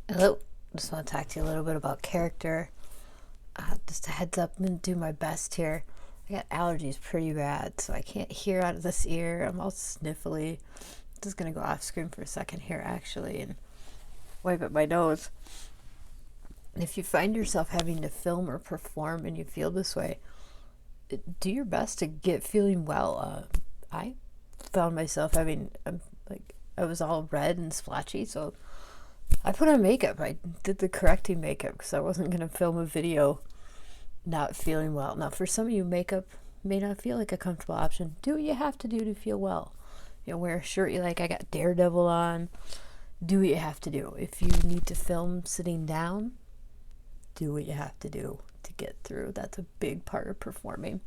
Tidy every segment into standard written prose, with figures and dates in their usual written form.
Hello. Just want to talk to you a little bit about character. Just a heads up, I'm going to do my best here. I got allergies pretty bad, so I can't hear out of this ear. I'm all sniffly. Just going to go off screen for a second here, actually, and wipe at my nose. If you find yourself having to film or perform and you feel this way, do your best to get feeling well. I found myself having, I was all red and splotchy, so I put on makeup. I did the correcting makeup because I wasn't going to film a video not feeling well. Now, for some of you, makeup may not feel like a comfortable option. Do what you have to do to feel well. Wear a shirt you like. I got Daredevil on. Do what you have to do. If you need to film sitting down, do what you have to do to get through. That's a big part of performing.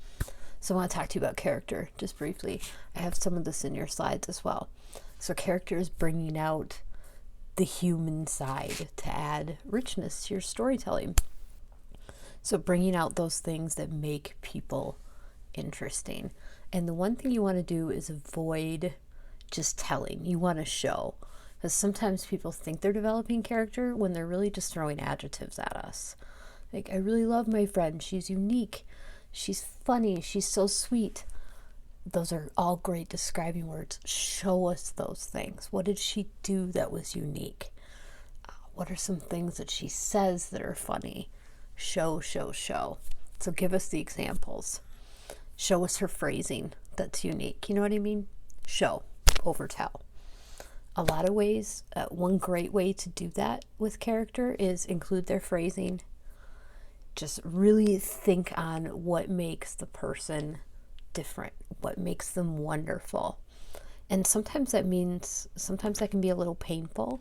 So I want to talk to you about character just briefly. I have some of this in your slides as well. So character is bringing out the human side to add richness to your storytelling. So bringing out those things that make people interesting. And the one thing you want to do is avoid just telling. You want to show. Because sometimes people think they're developing character when they're really just throwing adjectives at us. Like, I really love my friend. She's unique. She's funny. She's so sweet. Those are all great describing words. Show us those things. What did she do that was unique? What are some things that she says that are funny? Show, show, show. So give us the examples. Show us her phrasing that's unique. You know what I mean? Show, over tell. A lot of ways, one great way to do that with character is include their phrasing. Just really think on what makes the person different, what makes them wonderful. And sometimes that can be a little painful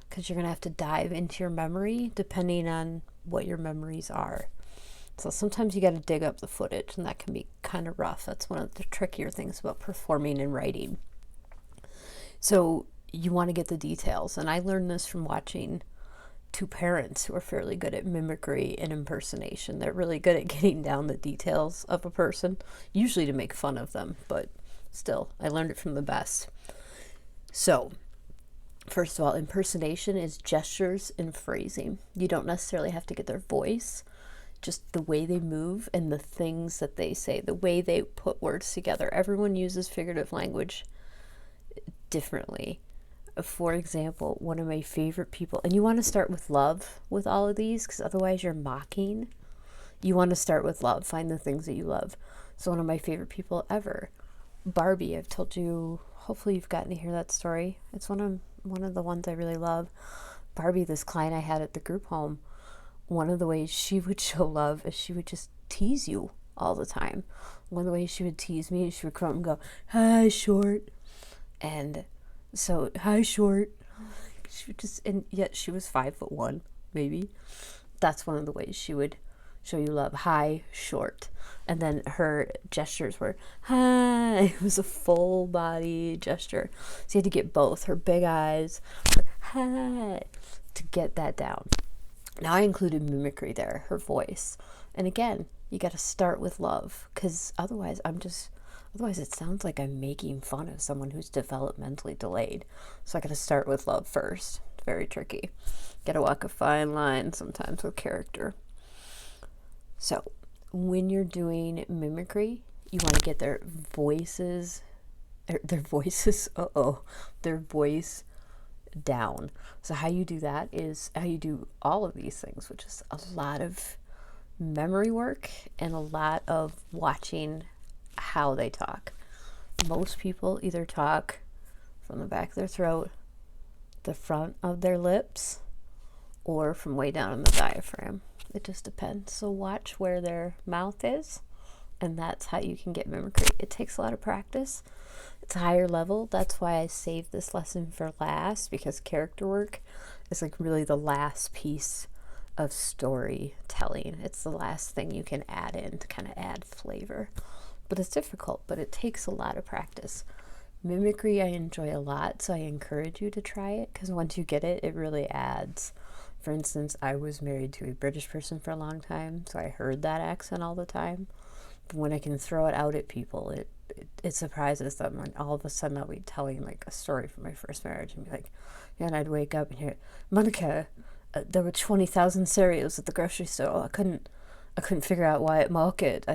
because you're going to have to dive into your memory depending on what your memories are. So sometimes you got to dig up the footage, and that can be kind of rough. That's one of the trickier things about performing and writing. So you want to get the details. And I learned this from watching two parents who are fairly good at mimicry and impersonation. They're really good at getting down the details of a person, usually to make fun of them, but still, I learned it from the best. So, first of all, impersonation is gestures and phrasing. You don't necessarily have to get their voice, just the way they move and the things that they say, the way they put words together. Everyone uses figurative language differently. For example, one of my favorite people, and you want to start with love with all of these because otherwise you're mocking. You want to start with love. Find the things that you love. So one of my favorite people ever, Barbie. I've told you, hopefully you've gotten to hear that story. It's one of the ones I really love. Barbie, this client I had at the group home, one of the ways she would show love is she would just tease you all the time. One of the ways she would tease me is she would come up and go, "Hi, short." And so, "Hi, short." She would just, and yet she was 5'1", maybe. That's one of the ways she would show you love. Hi, short. And then her gestures were, hi. It was a full body gesture. So you had to get both, her big eyes, her hi, to get that down. Now I included mimicry there, her voice. And again, you got to start with love because otherwise it sounds like I'm making fun of someone who's developmentally delayed. So I got to start with love first. It's very tricky. Got to walk a fine line sometimes with character. So when you're doing mimicry, you want to get their voice down. So how you do that is how you do all of these things, which is a lot of memory work and a lot of watching how they talk. Most people either talk from the back of their throat, the front of their lips, or from way down in the diaphragm. It just depends. So watch where their mouth is, and that's how you can get mimicry. It takes a lot of practice. It's a higher level. That's why I saved this lesson for last, because character work is like really the last piece of storytelling. It's the last thing you can add in to kind of add flavor. But it's difficult, but it takes a lot of practice. Mimicry I enjoy a lot, so I encourage you to try it, because once you get it, it really adds. For instance, I was married to a British person for a long time, so I heard that accent all the time. But when I can throw it out at people, it surprises them when all of a sudden I'll be telling like a story from my first marriage and be like, yeah, and I'd wake up and hear, Monica, there were 20,000 cereals at the grocery store. I couldn't figure out why at market.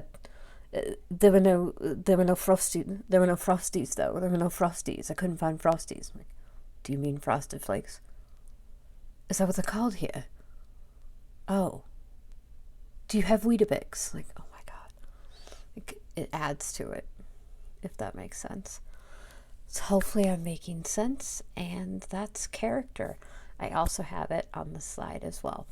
There were no frosties. There were no frosties though. There were no frosties. I couldn't find frosties. I'm like, do you mean Frosted Flakes? Is that what they're called here? Oh. Do you have Weetabix? Like, oh my god. Like, it adds to it, if that makes sense. So hopefully I'm making sense, and that's character. I also have it on the slide as well.